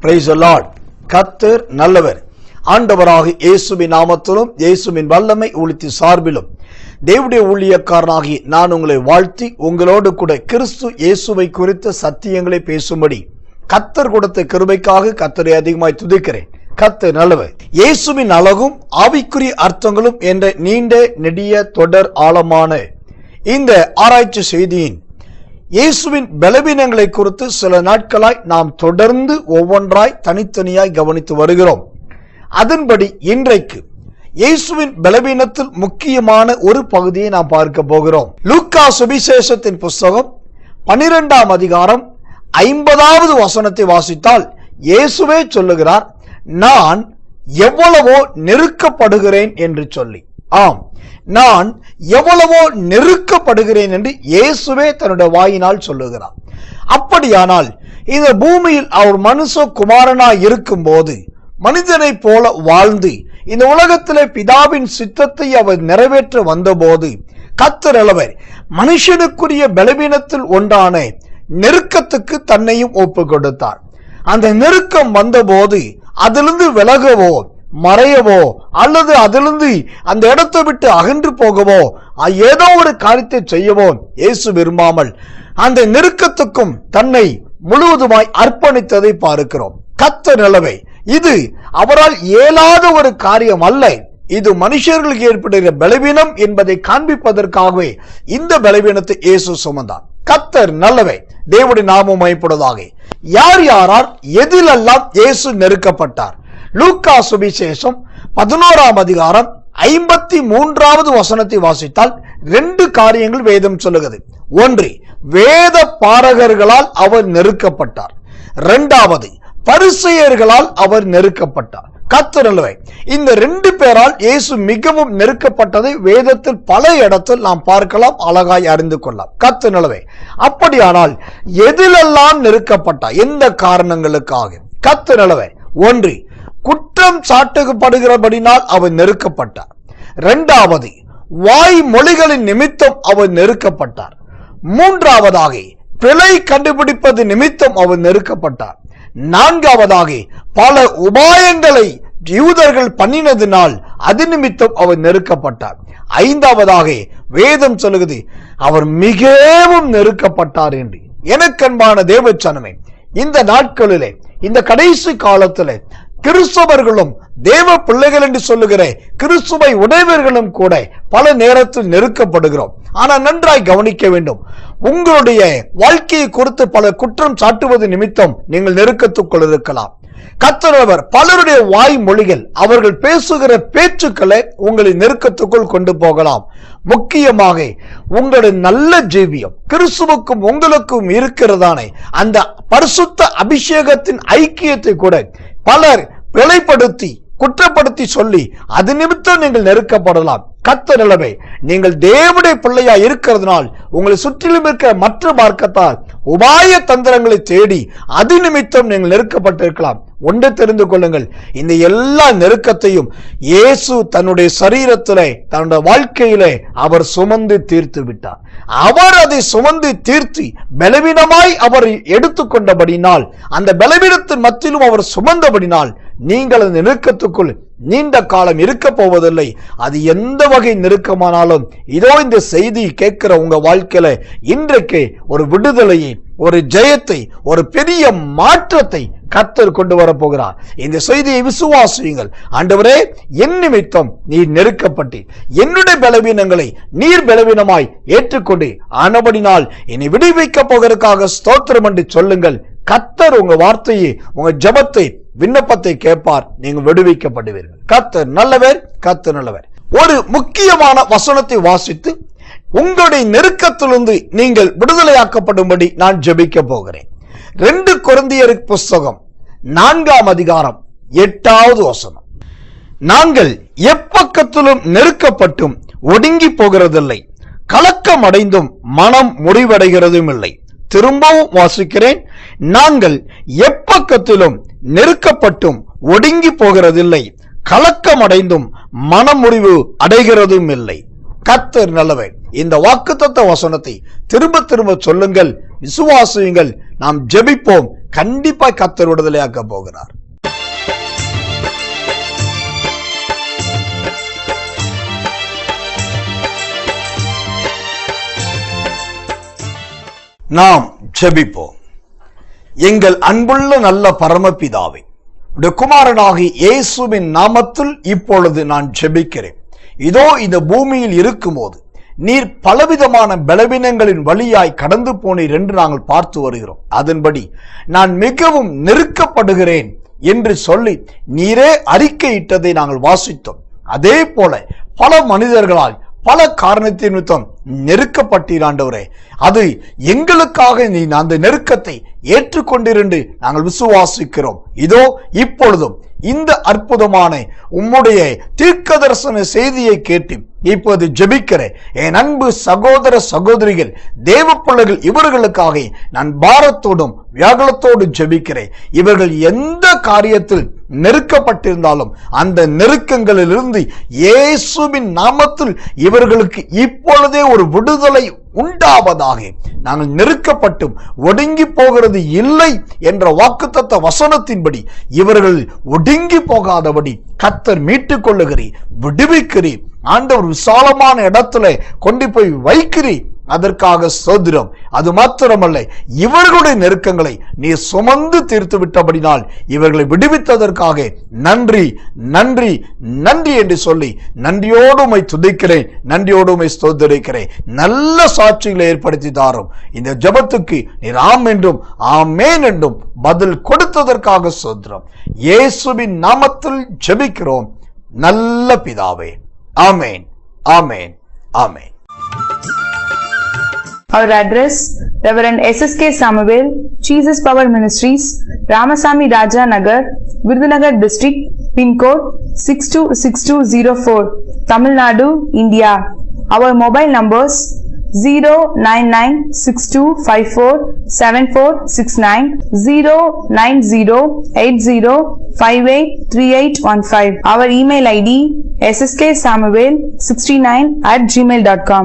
Praise the Lord. கர்த்தர் நல்லவர். ஆண்டவராக இயேசுவின் நாமத்திலும் இயேசுவின் வல்லமை ஊழியத்தின் சார்பிலும் தேவனுடைய ஊழியக்காரனாகி நான் உங்களை வாழ்த்தி உங்களோடு கூட கிறிஸ்து இயேசுவை குறித்த சத்தியங்களை பேசும்படி கர்த்தர் கொடுத்த கிருபைக்காக கர்த்தரை அதிகமாய் துதிக்கிறேன். கர்த்தர் நல்லவர். இயேசுவின் அழகும் ஆவிக்குரிய அர்த்தங்களும் என்ற நீண்ட நெடிய தொடர் ஆழமான இந்த ஆராய்ச்சி செய்தியின் இயேசுவின் பலவீனங்களை குறித்து சில நாட்களாய் நாம் தொடர்ந்து ஒவ்வொன்றாய் தனித்தனியாய் கவனித்து வருகிறோம். அதன்படி இன்றைக்கு இயேசுவின் பலவீனத்தில் முக்கியமான ஒரு பகுதியை நாம் பார்க்க போகிறோம். லூக்கா சுவிசேஷத்தின் புஸ்தகம் 12ஆம் அதிகாரம் 50வது வசனத்தை வாசித்தால் இயேசுவே சொல்லுகிறார், நான் எவ்வளவோ நெருக்கப்படுகிறேன் என்று சொல்லி. ஆம், நான் எவ்வளவோ நெருக்கப்படுகிறேன் என்று இயேசுவே தன்னுடைய வாயினால் சொல்லுகிறார். அப்படியானால் இந்த பூமியில் அவர் மனுஷகுமாரனாய் இருக்கும் போது மனிதனை போல வாழ்ந்து இந்த உலகத்திலே பிதாவின் சித்தத்தை அவர் நிறைவேற்ற வந்தபோது கர்த்தர் நல்லவர். மனுஷனுக்குரிய பலவீனத்தில் ஒன்றான நெருக்கத்துக்கு தன்னையும் ஒப்பு கொடுத்தார். அந்த நெருக்கம் வந்தபோது அதிலிருந்து விலகவோ மறையவோ அல்லது அதிலிருந்து அந்த இடத்தை விட்டு அகன்று போகவோ ஏதோ ஒரு காரியத்தை செய்யவோ இயேசு விரும்பாமல் அந்த நெருக்கத்துக்கும் தன்னை முழுவதுமாய் அர்ப்பணித்ததை பார்க்கிறோம். கர்த்தர் நல்லவர். இது அவரால் இயலாத ஒரு காரியம் அல்ல. இது மனுஷர்களுக்கு ஏற்படுகிற பலவீனம் என்பதை காண்பிப்பதற்காகவே இந்த பலவீனத்தை இயேசு சுமந்தார். கர்த்தர் நல்லவர். தேவனுடைய நாமம் மகிமைப்படுவதாக. யார் யாரால் எதிலெல்லாம் இயேசு நெருக்கப்பட்டார்? லூக்கா சுவிசேஷம் 11ஆம் அதிகாரம் 53வது வசனத்தை வாசித்தால் 2 காரியங்கள் வேதம் சொல்லுகிறது. ஒன்று, வேத பாரகர்களால் அவர் நெருக்கப்பட்டார். 2வது, பரிசேயர்களால் அவர் நெருக்கப்பட்டார். கர்த்தர் நல்லவர். இந்த 2 பேரால் இயேசு மிகவும் நெருக்கப்பட்டதை வேதத்தில் பல இடத்தில் நாம் பார்க்கலாம், அழகாய் அறிந்து கொள்ளலாம். கர்த்தர் நல்லவர். அப்படியானால் எதிலெல்லாம் நெருக்கப்பட்டார்? எந்த காரணங்களுக்காக? கர்த்தர் நல்லவர். ஒன்று, குற்றம் சாட்டப்படுகிறபடினால் அவர் நெருக்கப்பட்டார். 2வது, வாய் மொழிகளின் நிமித்தம் அவர் நெருக்கப்பட்டார். 3வதாக, பிழை கண்டுபிடிப்பது நிமித்தம் அவர் நெருக்கப்பட்டார். 4வதாக, பல உபாயங்களை யூதர்கள் பண்ணினதினால் அது நிமித்தம் அவர் நெருக்கப்பட்டார். 5வதாக, வேதம் சொல்லுகிறது அவர் மிகவும் நெருக்கப்பட்டார் என்று. எனக்கன்பான தேவச்சனமே, இந்த நாட்களிலே இந்த கடைசி காலத்திலே கிறிஸ்தவர்களும் தேவ பிள்ளைகள் என்று சொல்லுகிற கிறிஸ்துவை உடையவர்களும் கூட பல நேரத்தில் நெருக்கப்படுகிறோம். ஆனால் நன்றாய் கவனிக்க வேண்டும். உங்களுடைய வாழ்க்கையை குறித்து பல குற்றம் சாட்டுவது நிமித்தம் நீங்கள் நெருக்கத்துக்குள் இருக்கலாம். கர்த்தர் பலருடைய வாய் மொழிகள், அவர்கள் பேசுகிற பேச்சுக்களை உங்களை நெருக்கத்துக்குள் கொண்டு போகலாம். முக்கியமாக உங்களுடைய நல்ல ஜீவியம் கிறிஸ்துவுக்கும் உங்களுக்கும் இருக்கிறதானே அந்த பரிசுத்த அபிஷேகத்தின் ஐக்கியத்தை கூட பலர் பிழைப்படுத்தி குற்றப்படுத்தி சொல்லி அது நிமித்தம் நீங்கள் நெருக்கப்படலாம். கர்த்தர் நல்லவர். நீங்கள் தேவனுடைய பிள்ளையா இருக்கிறதுனால் உங்களை சுற்றிலும் இருக்கிற மற்ற மார்க்கத்தால் உபாய தந்திரங்களை தேடி அது நிமித்தம் நீங்கள் நெருக்கப்பட்டிருக்கலாம். ஒன்று தெரிந்து கொள்ளுங்கள், இந்த எல்லா நெருக்கத்தையும் இயேசு தன்னுடைய சரீரத்திலே தன்னுடைய வாழ்க்கையிலே அவர் சுமந்து தீர்த்து விட்டார். அவர் அதை சுமந்து தீர்த்து பலவீனமாய் அவர் எடுத்துக்கொண்டபடினால் அந்த பலவீனத்தின் மத்தியிலும் அவர் சுமந்தபடினால் நீங்கள் அந்த நெருக்கத்துக்குள் நீண்ட காலம் இருக்க போவதில்லை. அது எந்த வகை நெருக்கமானாலும் இதோ இந்த செய்தி கேட்கிற உங்க வாழ்க்கையில இன்றைக்கு ஒரு விடுதலையை, ஒரு ஜெயத்தை, ஒரு பெரிய மாற்றத்தை கர்த்தர் கொண்டு வர போகிறார். இந்த செய்தியை விசுவாசியுங்கள். ஆண்டவரே, என் நிமித்தம் நீர் நெருக்கப்பட்டு என்னுடைய பலவீனங்களை நீர் பலவீனமாய் ஏற்றுக்கொண்டு ஆனபடினால் என்னை விடுவிக்க போகிறதுக்காக ஸ்தோத்திரம் என்று சொல்லுங்கள். கர்த்தர் உங்க வார்த்தையை, உங்க ஜெபத்தை, விண்ணப்பத்தை கேட்பார். நீங்கள் விடுவிக்கப்படுவீர்கள். கர்த்தர் நல்லவர். கர்த்தர் நல்லவர். ஒரு முக்கியமான வசனத்தை வாசித்து உங்களுடைய நெருக்கத்திலிருந்து நீங்கள் விடுதலையாக்கப்படும்படி நான் ஜெபிக்க போகிறேன். 2 கொரிந்தியர் புஸ்தகம் 4ஆம் அதிகாரம் 8வது வசனம். நாங்கள் எப்பக்கத்திலும் நெருக்கப்பட்டும் ஒடுங்கி போகிறதில்லை, கலக்கம் அடைந்தும் மனம் முடிவடைகிறதும் இல்லை. திரும்பவும் வாசிக்கிறேன். நாங்கள் எப்பக்கத்திலும் நெருக்கப்பட்டும் ஒடுங்கி போகிறதில்லை, கலக்கம் அடைந்தும் மனமுறிவு அடைகிறதும் இல்லை. கர்த்தர் நல்லவர். இந்த வாக்குத்தத்த வசனத்தை திரும்ப திரும்ப சொல்லுங்கள், விசுவாசியுங்கள். நாம் ஜெபிப்போம். கண்டிப்பா கர்த்தர் விடுதலையாக்க போகிறார். நாம் ஜெபிப்போம். எங்கள் அன்புள்ள நல்ல பரமபிதாவே, உடைய குமாரனாகி இயேசுவின் நாமத்தில் இப்பொழுது நான் ஜெபிக்கிறேன். இதோ இந்த பூமியில் இருக்கும்போது நீர் பலவிதமான பலவீனங்களின் வழியாய் கடந்து போனீர் என்று நாங்கள் பார்த்து வருகிறோம். அதன்படி நான் மிகவும் நெருக்கப்படுகிறேன் என்று சொல்லி நீரே அறிக்கையிட்டதை நாங்கள் வாசித்தோம். அதே போல பல மனிதர்களால் பல காரணத்தின் நிமித்தம் நெருக்கப்பட்டீராண்டவரே, அது எங்களுக்காக நீ அந்த நெருக்கத்தை ஏற்றுக்கொண்டிருந்து நாங்கள் விசுவாசிக்கிறோம். இதோ இப்பொழுதும் இந்த அற்புதமான உம்முடைய தீர்க்க தரிசன செய்தியை கேட்டு இப்போது ஜெபிக்கிறேன் என் அன்பு சகோதர சகோதரிகள், தேவ பிள்ளைகள், இவர்களுக்காக நான் பாரத்தோடும் வியாகுலத்தோடும் ஜெபிக்கிறேன். இவர்கள் எந்த காரியத்தில் நெருக்கப்பட்டிருந்தாலும் அந்த நெருக்கங்களிலிருந்து இயேசுவின் நாமத்தில் இவர்களுக்கு இப்பொழுதே ஒரு விடுதலை உண்டாவதாக. நாங்கள் நெருக்கப்பட்டும் ஒடுங்கி போகிறது இல்லை என்ற வாக்குத்தத்த வசனத்தின்படி இவர்கள் ஒடுங்கி போகாதபடி கர்த்தர் மீட்டுக் கொள்ளுகிறீர், விடுவிக்கிறீர். ஆண்டவர் விசாலமான இடத்துல கொண்டு போய் வைக்கிறீர். அதற்காக ஸ்தோத்திரம். அது மாத்திரமல்ல, இவர்களுடைய நெருக்கங்களை நீ சுமந்து தீர்த்து விட்டபடினால் இவர்களை விடுவித்ததற்காக நன்றி நன்றி நன்றி என்று சொல்லி நன்றியோடு உம்மை துதிக்கிறேன், நன்றியோடு உம்மை ஸ்தோத்திரிக்கிறேன். நல்ல சாட்சிகளை ஏற்படுத்தி தாரும். இந்த ஜெபத்துக்கு நீர் ஆம் என்றும் ஆமேன் என்றும் பதில் கொடுத்ததற்காக ஸ்தோத்திரம். இயேசுவின் நாமத்தில் ஜெபிக்கிறோம் நல்ல பிதாவே. ஆமேன், ஆமேன், ஆமேன். Our address: Reverend SSK Samuel, Jesus Power Ministries, Ramasamy Raja Nagar, Virudhunagar District, Pin Code 626204, Tamil Nadu, India. Our mobile numbers: 09962547469, 09080583815. Our email ID: ssksamuel69@gmail.com.